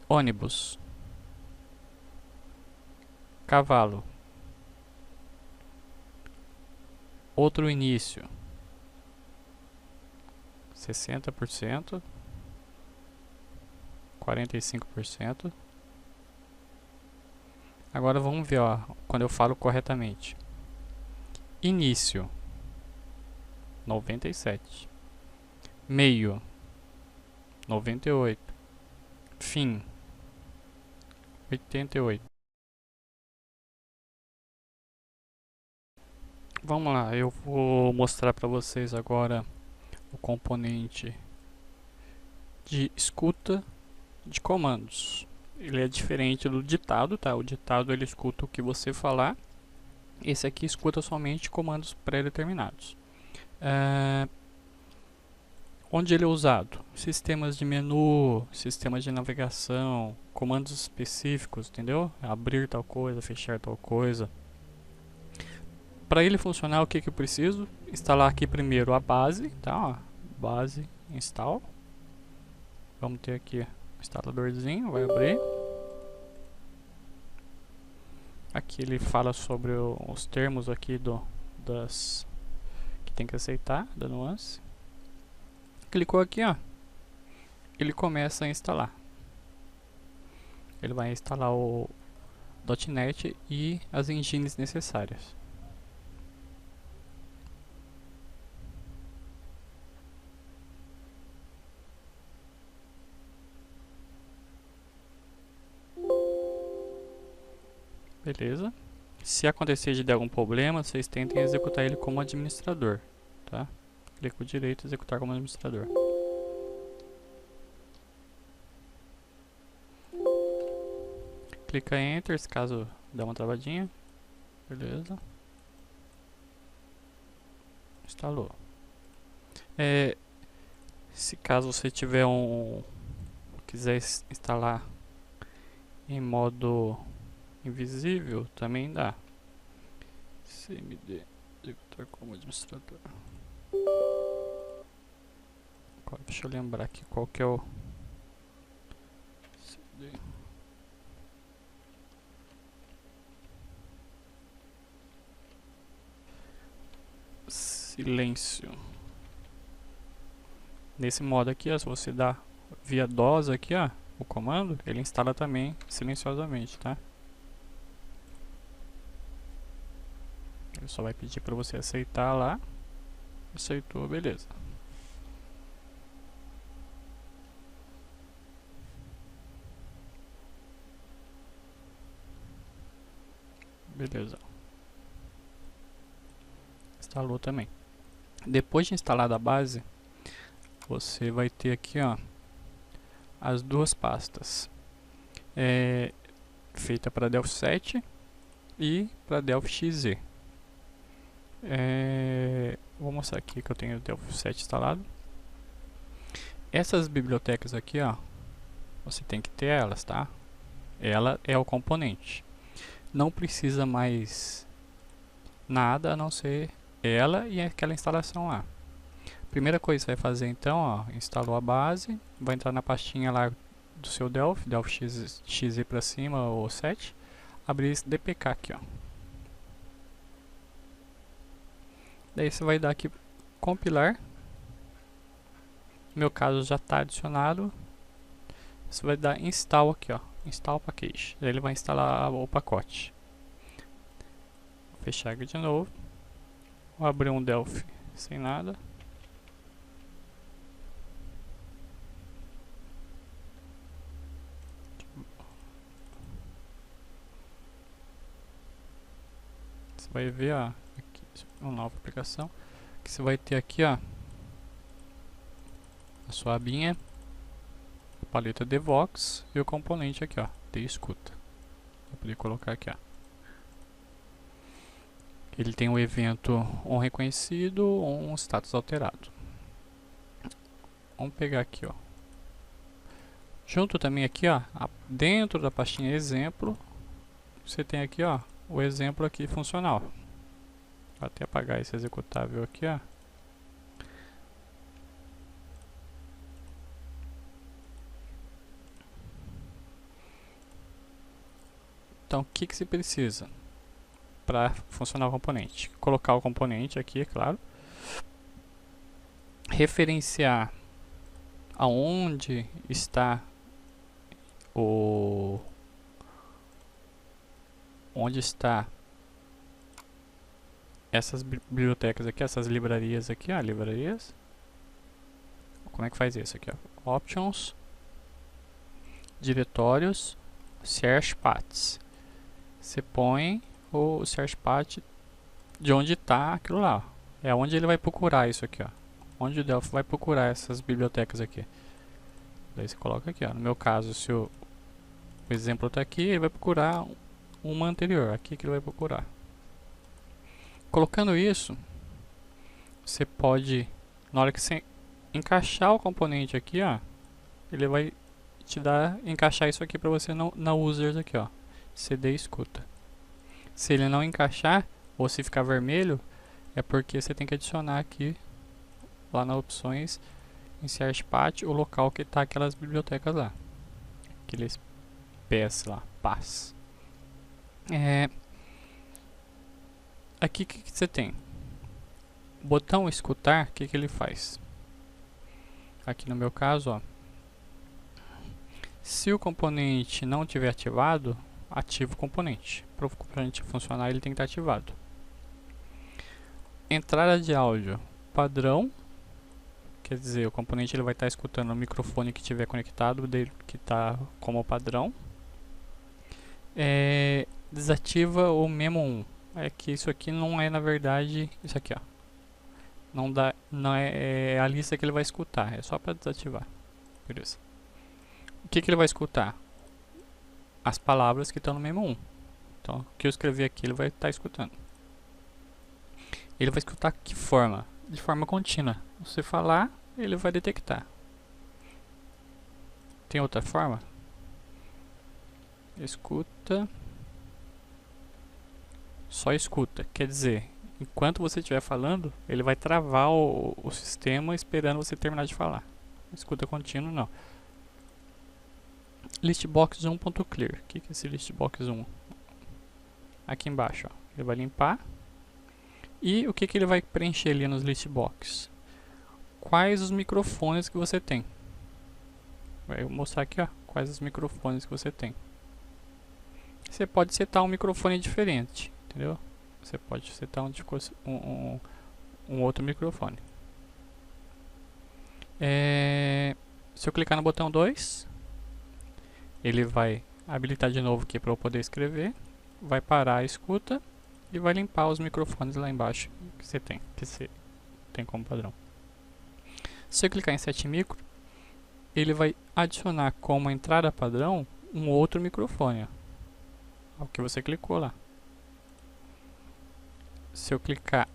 ônibus, cavalo, outro início, 60%, 45%. Agora vamos ver, ó, quando eu falo corretamente. Início, 97. Meio, 98. Fim, 88. Vamos lá, eu vou mostrar para vocês agora o componente de escuta de comandos. Ele é diferente do ditado, tá? O ditado ele escuta o que você falar. Esse aqui escuta somente comandos pré-determinados. Onde ele é usado? Sistemas de menu, sistemas de navegação, comandos específicos, entendeu? Abrir tal coisa, fechar tal coisa. Para ele funcionar, o que eu preciso? Instalar aqui primeiro a base, tá? Ó, base install. Vamos ter aqui o instaladorzinho, vai abrir. Aqui ele fala sobre os termos aqui das que tem que aceitar, da nuance. Clicou aqui, ó. Ele começa a instalar. Ele vai instalar o .NET e as engines necessárias. Beleza. Se acontecer de dar algum problema, vocês tentem executar ele como administrador, tá? Clico direito, executar como administrador. Clica em Enter, se caso dá uma travadinha. Beleza. Instalou. Se caso você tiver quiser instalar em modo invisível, também dá. cmd executar como administrador. Agora, deixa eu lembrar aqui qual que é o cd. Silêncio. Nesse modo aqui, ó, se você dá via DOS aqui, ó, o comando, ele instala também silenciosamente, tá? Ele só vai pedir para você aceitar lá. Aceitou, beleza. Beleza. Instalou também. Depois de instalada a base, você vai ter aqui, ó, as duas pastas. Feita para Delphi 7 e para Delphi XZ. Vou mostrar aqui que eu tenho o Delphi 7 instalado. Essas bibliotecas aqui, ó, você tem que ter elas, tá? Ela é o componente. Não precisa mais nada a não ser ela e aquela instalação lá. Primeira coisa que você vai fazer então, ó, instalou a base, vai entrar na pastinha lá do seu Delphi, Delphi XZ para cima ou 7, abrir esse DPK aqui, ó. Daí você vai dar aqui compilar. No meu caso já está adicionado. Você vai dar install aqui, ó, install package. Daí ele vai instalar o pacote. Vou fechar aqui de novo. Vou abrir um Delphi sem nada. Você vai ver, ó, aqui, uma nova aplicação que você vai ter aqui, ó, a sua abinha, a paleta Devox e o componente aqui, ó, de escuta. Vou poder colocar aqui, ó. Ele tem um evento on reconhecido ou um status alterado. Vamos pegar aqui, ó. Junto também aqui, ó, dentro da pastinha exemplo, você tem aqui, ó, o exemplo aqui funcional. Vou até apagar esse executável aqui, ó. Então, o que se precisa para funcionar o componente? Colocar o componente aqui, é claro. Referenciar aonde está onde está essas bibliotecas aqui, essas livrarias aqui, ó, livrarias. Como é que faz isso aqui, ó? Options, diretórios, search paths. Você põe o search path de onde está aquilo lá, ó. É onde ele vai procurar isso aqui, ó. Onde o Delphi vai procurar essas bibliotecas aqui. Daí você coloca aqui, ó. No meu caso, se o exemplo está aqui, ele vai procurar uma anterior, aqui que ele vai procurar. Colocando isso, você pode, na hora que você encaixar o componente aqui, ó, ele vai te dar, encaixar isso aqui para você na users aqui, ó, cd escuta. Se ele não encaixar, ou se ficar vermelho, é porque você tem que adicionar aqui, lá nas opções, em search path, o local que está aquelas bibliotecas lá. Aqueles PS lá, pass. Aqui o que você tem? O botão escutar, o que ele faz? Aqui no meu caso, ó, se o componente não estiver ativado, ativa o componente. Para o componente funcionar, ele tem que estar ativado. Entrada de áudio padrão, quer dizer, o componente ele vai estar escutando o microfone que estiver conectado, dele que está como padrão. Desativa o memo 1. É que isso aqui não é, na verdade, isso aqui, ó. Não é a lista que ele vai escutar, é só para desativar. Beleza. O que ele vai escutar? As palavras que estão no memo 1. Então, o que eu escrevi aqui, ele vai estar escutando. Ele vai escutar que forma? De forma contínua. Você falar, ele vai detectar. Tem outra forma? Escuta. Só escuta. Quer dizer, enquanto você estiver falando, ele vai travar o sistema esperando você terminar de falar. Escuta contínuo, não. Listbox 1.clear. O que é esse listbox 1? Aqui embaixo, ó. Ele vai limpar. E o que ele vai preencher ali nos listbox? Quais os microfones que você tem? Vai mostrar aqui, ó, quais os microfones que você tem. Você pode setar um microfone diferente, entendeu? Você pode setar um outro microfone. Se eu clicar no botão 2, ele vai habilitar de novo aqui para eu poder escrever. Vai parar a escuta e vai limpar os microfones lá embaixo que você tem como padrão. Se eu clicar em set micro, ele vai adicionar como entrada padrão um outro microfone, ó, o que você clicou lá. Se eu clicar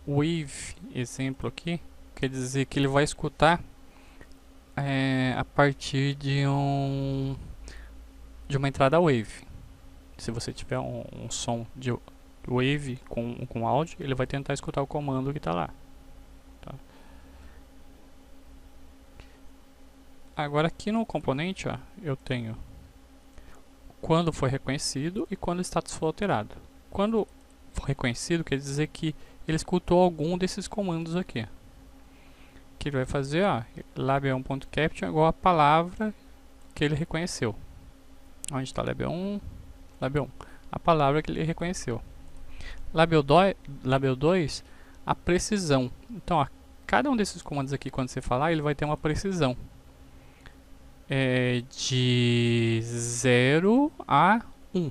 wave exemplo aqui, quer dizer que ele vai escutar a partir de uma entrada wave. Se você tiver um som de wave com áudio, ele vai tentar escutar o comando que está lá. Tá? Agora aqui no componente, ó, eu tenho quando foi reconhecido e quando o status foi alterado. Quando for reconhecido, quer dizer que ele escutou algum desses comandos aqui. Que ele vai fazer, ó, label1.capture igual a palavra que ele reconheceu. Onde está label 1? Label 1. A palavra que ele reconheceu. Label 2, a precisão. Então, ó, cada um desses comandos aqui, quando você falar, ele vai ter uma precisão. De 0 a 1.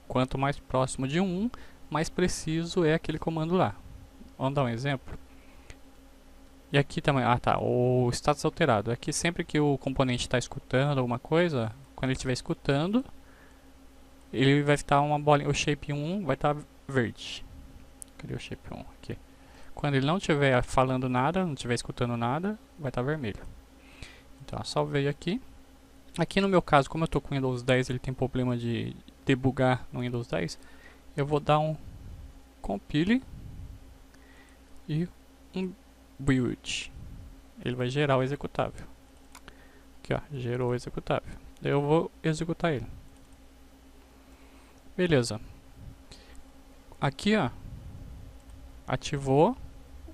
Quanto mais próximo de 1, mais preciso é aquele comando lá. Vamos dar um exemplo. E aqui também, o status alterado. Aqui sempre que o componente está escutando alguma coisa, quando ele estiver escutando, ele vai estar uma bolinha, o shape 1 vai estar verde. Cadê o shape 1? Aqui. Quando ele não estiver falando nada, não estiver escutando nada, vai estar vermelho. Então, salvei aqui. Aqui no meu caso, como eu estou com o Windows 10, ele tem problema de debugar no Windows 10, eu vou dar um compile e um build. Ele vai gerar o executável. Aqui, ó, gerou o executável. Daí eu vou executar ele. Beleza. Aqui, ó, ativou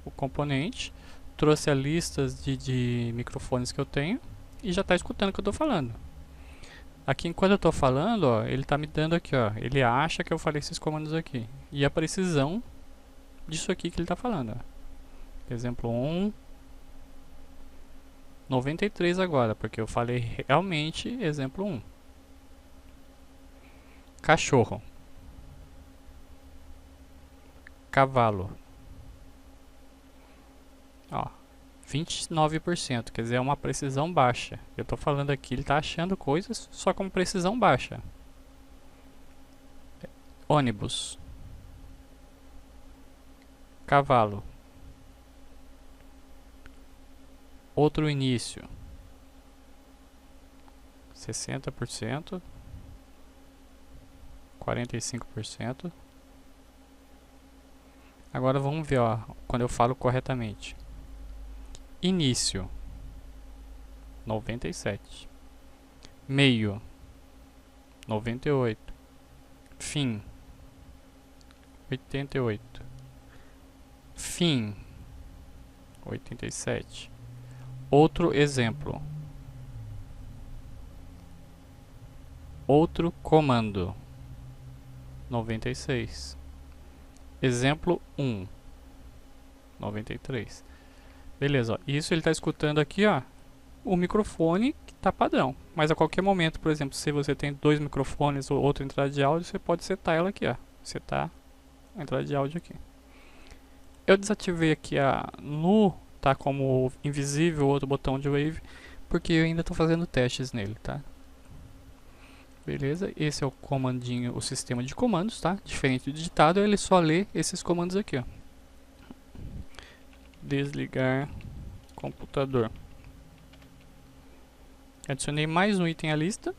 o componente, trouxe a lista de microfones que eu tenho e já está escutando o que eu estou falando. Aqui, enquanto eu estou falando, ó, ele está me dando aqui, ó, ele acha que eu falei esses comandos aqui. E a precisão disso aqui que ele está falando. Ó. Exemplo 1, 93 agora, porque eu falei realmente exemplo 1. Cachorro. Cavalo. Ó, 29%, quer dizer, é uma precisão baixa. Eu estou falando aqui, ele está achando coisas só com precisão baixa. Ônibus. Cavalo. Outro início. 60%. 45%. Agora vamos ver, ó, quando eu falo corretamente. Início, 97. Meio, 98. Fim, 88. Fim, 87. Outro exemplo. Outro comando, 96. Exemplo 1, 93. Beleza, ó. Isso ele está escutando aqui, ó, o microfone que está padrão. Mas a qualquer momento, por exemplo, se você tem dois microfones ou outra entrada de áudio, você pode setar ela aqui, ó. Setar a entrada de áudio aqui. Eu desativei aqui tá como invisível o outro botão de wave, porque eu ainda estou fazendo testes nele, tá? Beleza, esse é o comandinho, o sistema de comandos, tá? Diferente do digitado, ele só lê esses comandos aqui, ó. Desligar computador. Adicionei mais um item à lista.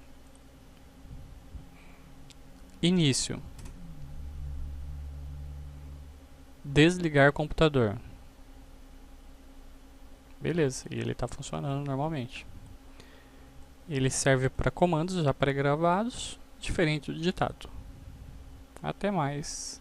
Início. Desligar computador. Beleza, e ele está funcionando normalmente. Ele serve para comandos já pré-gravados, diferente do digitado. Até mais.